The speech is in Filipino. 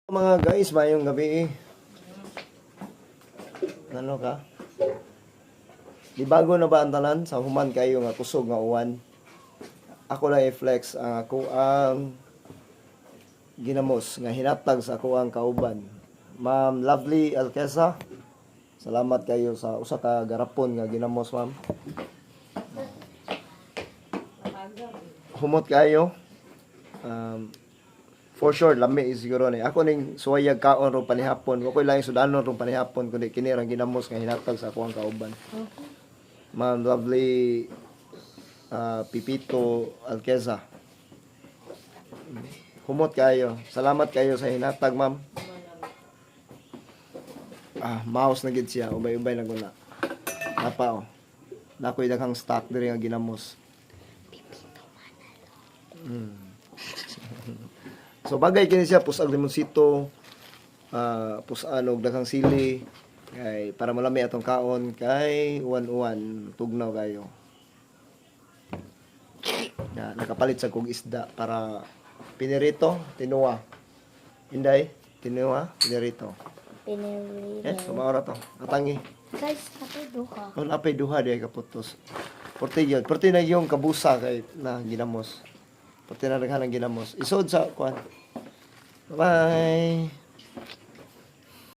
Mga guys, mayong gabi. Ano ka? Di bago na ba ang tanan sa human kayo nga kusog nga uwan? Ako lang i-flex ang ako ang ginamos nga hinatag sa ako ang kauban. Ma'am Lovely Alquesa, salamat kayo sa usa ka garapon nga ginamos, ma'am. Humot kayo. For sure, lami siguro ni. Ako ning suwayag kaon ro panihapon. Wa ko'y laing sudanon ro panihapon kundi kini ra ginamos nga hinatag sa ako ang kauban. Ma'am Lovely Pipito Alqueza. Humot kayo. Salamat kayo sa hinatag, ma'am. Mouse na gid siya. Ubay-ubay na guna. Napa, oh. Nakoy daghang stock diri nga ginamos. So bagay kini siya pusag limonsito, pusano og daghang sili kay para malami atong kaon kay uwan-uwan tugnaw kayo. Ya, nakapalit sa kog isda para pinirito, tinuwa. Inday, tinuwa, pinirito. So maora to. Katangi. Guys, kapay duha. Kung apay duha di ay kaputos. Porte yun. Porte na yung kabusa kay na ginamos. Porte na naghanang ginamos. Isod sa kuan. Bye.